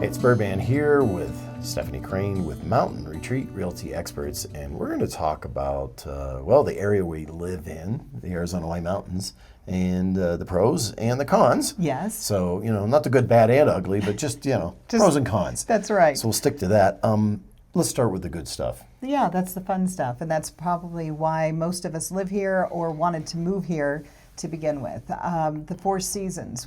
It's Birdman here with Stephanie Crain with Mountain Retreat Realty Experts, and we're going to talk about, the area we live in, the Arizona White Mountains, and the pros and the cons. Yes. So, not the good, bad, and ugly, but just pros and cons. That's right. So we'll stick to that. Let's start with the good stuff. Yeah, that's the fun stuff, and that's probably why most of us live here or wanted to move here to begin with. The Four Seasons.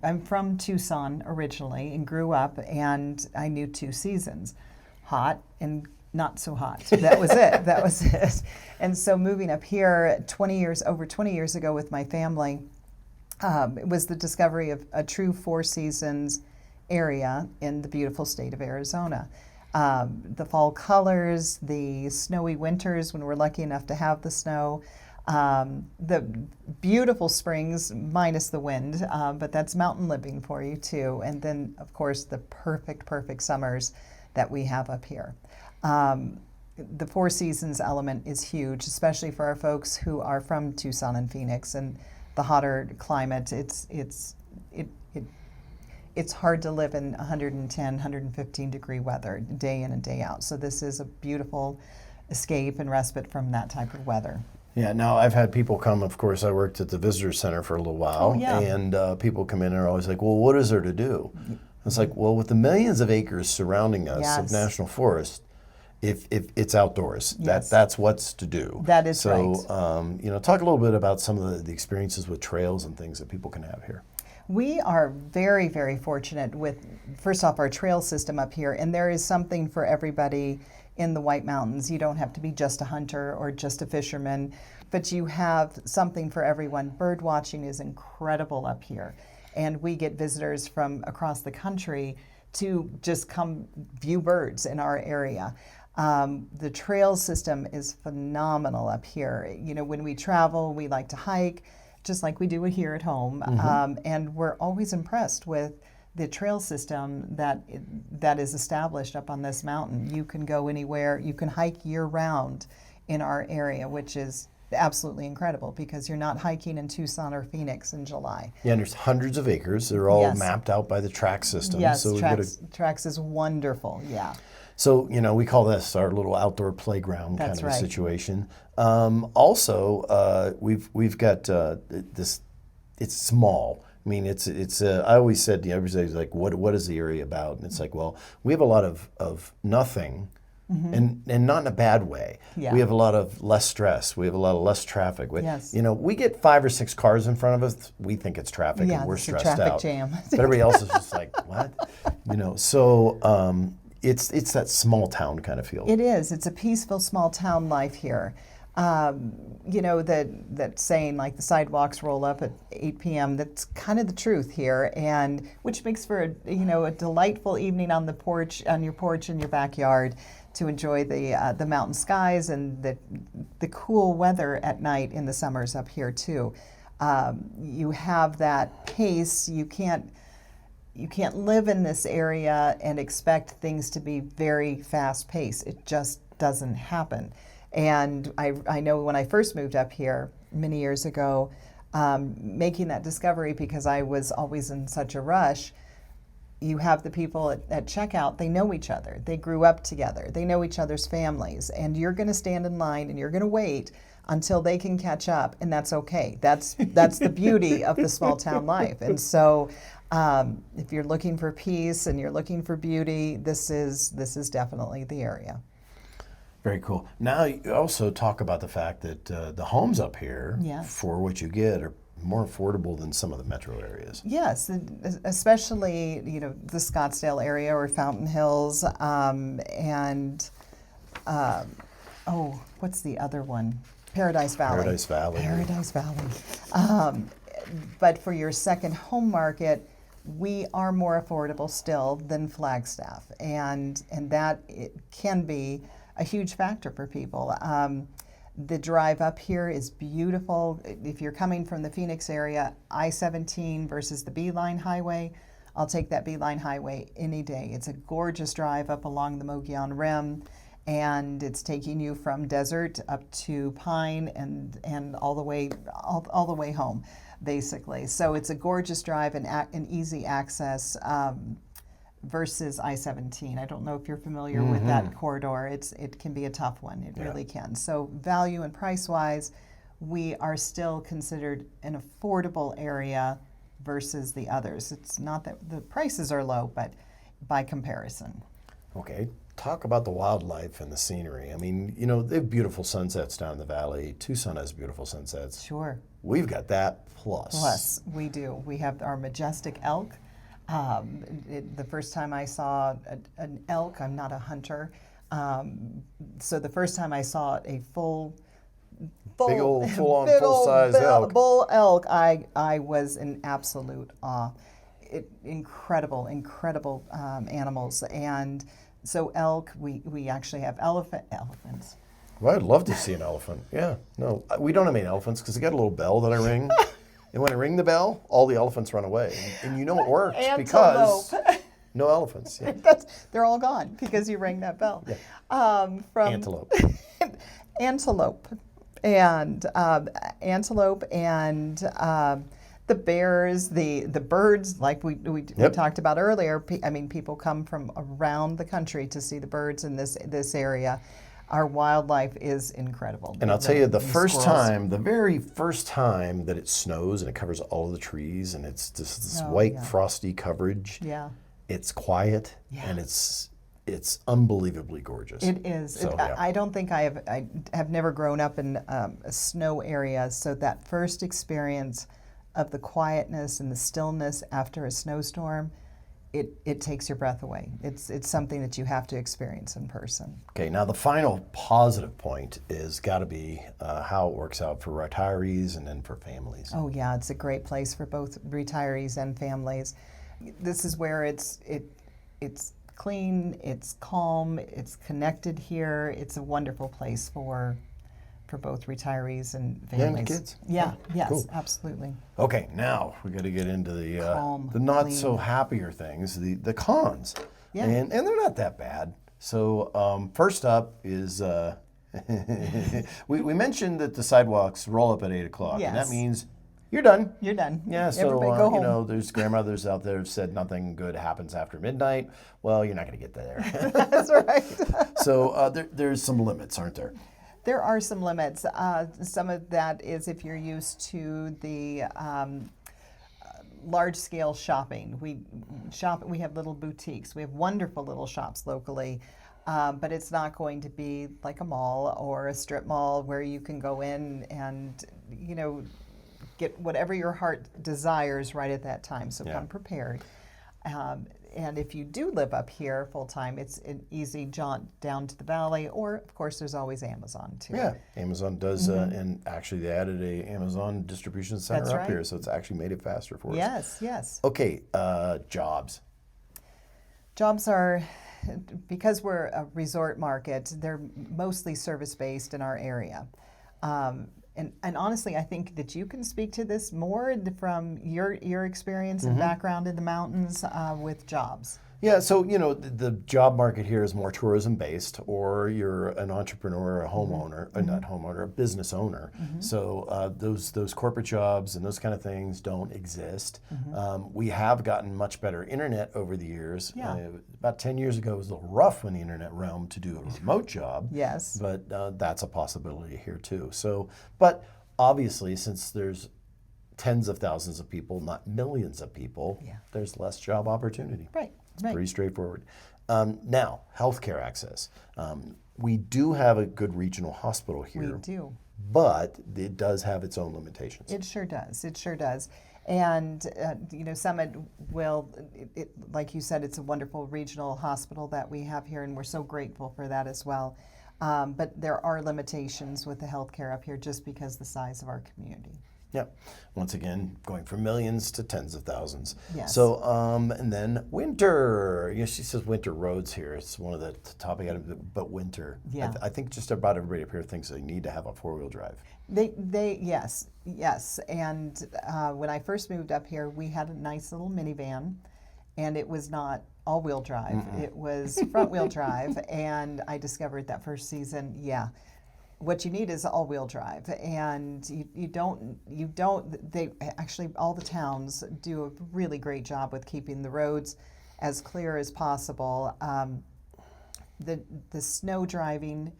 I'm from Tucson originally and grew up, and I knew two seasons, hot and not so hot. That was it. That was it. And so moving up here over 20 years ago with my family, it was the discovery of a true Four Seasons area in the beautiful state of Arizona. The fall colors, the snowy winters when we're lucky enough to have the snow, the beautiful springs minus the wind, but that's mountain living for you too. And then, of course, the perfect summers that we have up here. The Four Seasons element is huge, especially for our folks who are from Tucson and Phoenix and the hotter climate. It's hard to live in 110, 115 degree weather day in and day out. So this is a beautiful escape and respite from that type of weather. Yeah, now I've had people come, of course, I worked at the visitor center for a little while, and people come in and are always like, well, what is there to do? It's like, well, with the millions of acres surrounding us of national forest, if it's outdoors, that's what's to do. That is right. So, talk a little bit about some of the experiences with trails and things that people can have here. We are very, very fortunate with, first off, our trail system up here, and there is something for everybody in the White Mountains. You don't have to be just a hunter or just a fisherman, but you have something for everyone. Bird watching is incredible up here, and we get visitors from across the country to just come view birds in our area. The trail system is phenomenal up here. When we travel, we like to hike, just like we do here at home, and we're always impressed with the trail system that is established up on this mountain. You can go anywhere, you can hike year-round in our area, which is absolutely incredible because you're not hiking in Tucson or Phoenix in July. Yeah, and there's hundreds of acres. They're all mapped out by the track system. Yes, so Trax is wonderful, yeah. So, we call this our little outdoor playground kind of a situation. Also, we've got this, it's small. I mean, it's. I always said, everybody's like, what is the area about? And it's like, well, we have a lot of nothing, and not in a bad way. Yeah. We have a lot of less stress. We have a lot of less traffic. Yes. We get 5 or 6 cars in front of us. We think it's traffic, and we're stressed out. Yeah, it's a traffic jam. But everybody else is just like, what? So it's that small town kind of feel. It is. It's a peaceful small town life here. That saying like the sidewalks roll up at 8 p.m. That's kind of the truth here, and which makes for a delightful evening on your porch in your backyard to enjoy the mountain skies and the cool weather at night in the summers up here too. You have that pace. You can't live in this area and expect things to be very fast paced. It just doesn't happen. And I know when I first moved up here many years ago, making that discovery because I was always in such a rush, you have the people at checkout, they know each other. They grew up together. They know each other's families. And you're going to stand in line and you're going to wait until they can catch up, and that's okay. That's the beauty of the small town life. And so if you're looking for peace and you're looking for beauty, this is definitely the area. Very cool. Now you also talk about the fact that the homes up here, for what you get, are more affordable than some of the metro areas. Yes, especially the Scottsdale area or Fountain Hills, what's the other one? Paradise Valley. Paradise Valley. But for your second home market, we are more affordable still than Flagstaff, and that it can be a huge factor for people. The drive up here is beautiful. If you're coming from the Phoenix area, I-17 versus the Beeline Highway, I'll take that Beeline Highway any day. It's a gorgeous drive up along the Mogollon Rim, and it's taking you from desert up to pine and all the way home, basically. So it's a gorgeous drive and an easy access versus I-17. I don't know if you're familiar with that corridor. It can be a tough one. It really can. So value and price-wise, we are still considered an affordable area versus the others. It's not that the prices are low, but by comparison. Okay, talk about the wildlife and the scenery. I mean, you know, they have beautiful sunsets down in the valley. Tucson has beautiful sunsets. Sure. We've got that plus. Plus, we do. We have our majestic elk. The first time I saw an elk, I'm not a hunter, so the first time I saw a big old full-size elk. Bull elk, I was in absolute awe. Incredible animals. And so elk, we actually have elephants. Well, I'd love to see an elephant. Yeah, no, we don't have any elephants because they got a little bell that I ring. And when I ring the bell, all the elephants run away. And you know it works because no elephants. Yeah. They're all gone because you rang that bell. Yeah. From antelope. Antelope and the bears, the birds, like we talked about earlier. I mean, people come from around the country to see the birds in this area. Our wildlife is incredible. And I'll tell you, the very first time that it snows and it covers all of the trees and it's just this white frosty coverage. Yeah. It's quiet and it's unbelievably gorgeous. It is. So, I don't think I have never grown up in a snow area, so that first experience of the quietness and the stillness after a snowstorm, it takes your breath away. It's something that you have to experience in person. Okay, now the final positive point is got to be how it works out for retirees and then for families. Oh yeah, it's a great place for both retirees and families. This is where it's clean, it's calm, it's connected here. It's a wonderful place for both retirees and families. And kids. Yeah, yes, cool. Absolutely. Okay, now we got to get into the not clean. so happier things, the cons. Yeah. And they're not that bad. So first up is we mentioned that the sidewalks roll up at 8 o'clock, and that Yes. means you're done. You're done. Yeah, so Everybody go home. you know, there's grandmothers out there who've said nothing good happens after midnight. Well, you're not going to get there. That's right. So there's some limits, aren't there? There are some limits. Some of that is if you're used to the large-scale shopping. We have little boutiques. We have wonderful little shops locally, but it's not going to be like a mall or a strip mall where you can go in and, you know, get whatever your heart desires right at that time. So come prepared. And if you do live up here full-time, it's an easy jaunt down to the valley, or, of course, there's always Amazon, too. Yeah, Amazon does, and actually they added a Amazon distribution center That's up right. here, so it's actually made it faster for us. Yes, yes. Okay, jobs. Jobs are, because we're a resort market, they're mostly service-based in our area. And honestly, I think that you can speak to this more from your experience and background in the mountains with jobs. Yeah, so you know the job market here is more tourism based, or you're an entrepreneur, a homeowner, not homeowner, a business owner. So those corporate jobs and those kind of things don't exist. We have gotten much better internet over the years. Yeah. About 10 years ago, it was a little rough in the internet realm to do a remote job. Yes. But that's a possibility here too. So, but obviously, since there's tens of thousands of people, not millions of people, there's less job opportunity. Right. It's pretty straightforward. Now, healthcare access. We do have a good regional hospital here. We do. But it does have its own limitations. It sure does. It sure does. And, you know, Summit will, like you said, it's a wonderful regional hospital that we have here, and we're so grateful for that as well. But there are limitations with the healthcare up here just because the size of our community. Yeah. Once again, going from millions to tens of thousands. Yes. So, and then winter. You know, she says winter roads here. It's one of the topic items, but winter. Yeah. I think just about everybody up here thinks they need to have a four-wheel drive. Yes. And when I first moved up here, we had a nice little minivan, and it was not all-wheel drive. It was front-wheel drive, and I discovered that first season, what you need is all-wheel drive, and they actually, all the towns do a really great job with keeping the roads as clear as possible. The snow driving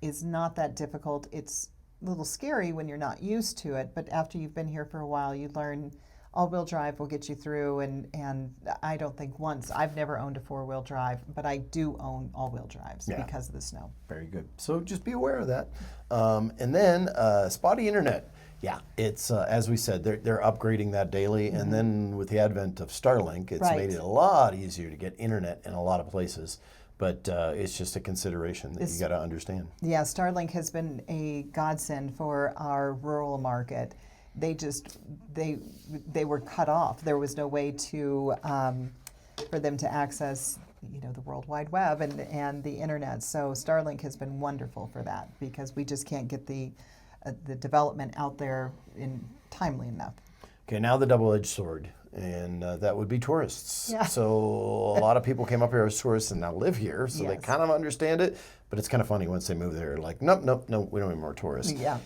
is not that difficult. It's a little scary when you're not used to it, but after you've been here for a while, you learn all-wheel drive will get you through, and I don't think once, I've never owned a four-wheel drive, but I do own all-wheel drives because of the snow. Very good. So just be aware of that. And then spotty internet. Yeah, it's, as we said, they're upgrading that daily, and then with the advent of Starlink, it's made it a lot easier to get internet in a lot of places. But it's just a consideration that you got to understand. Yeah, Starlink has been a godsend for our rural market. They were cut off. There was no way to for them to access, the World Wide Web and the internet. So Starlink has been wonderful for that because we just can't get the development out there in timely enough. Okay, now the double-edged sword, and that would be tourists. Yeah. So a lot of people came up here as tourists and now live here, so they kind of understand it. But it's kind of funny once they move there, like, nope, we don't need more tourists. Yeah,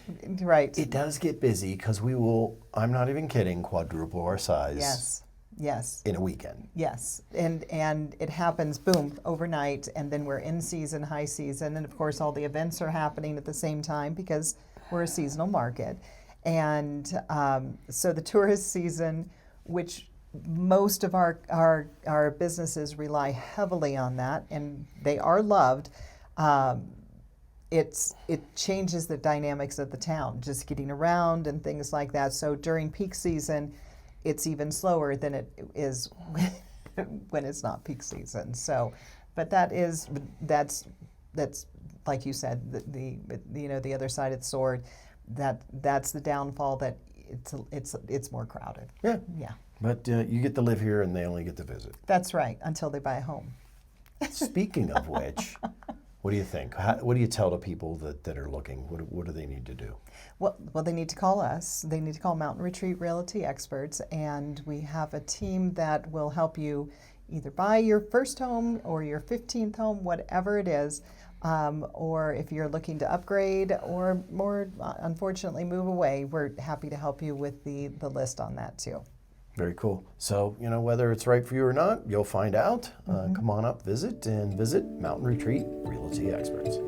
right. It does get busy because we will, I'm not even kidding, quadruple our size. Yes. In a weekend. Yes, and it happens, boom, overnight, and then we're in season, high season, and of course all the events are happening at the same time because we're a seasonal market. And so the tourist season, which most of our businesses rely heavily on that, and they are loved, it changes the dynamics of the town, just getting around and things like that. So during peak season, it's even slower than it is when it's not peak season. So, but that's like you said, the other side of the sword. That's the downfall, that it's more crowded. Yeah. But you get to live here and they only get to visit. That's right, until they buy a home. Speaking of which, what do you think? What do you tell the people that are looking? What do they need to do? Well, they need to call us. They need to call Mountain Retreat Realty experts, and we have a team that will help you either buy your first home or your 15th home, whatever it is. Or if you're looking to upgrade or more, unfortunately, move away, we're happy to help you with the list on that too. Very cool. So, whether it's right for you or not, you'll find out. Come on up, visit Mountain Retreat Realty Experts.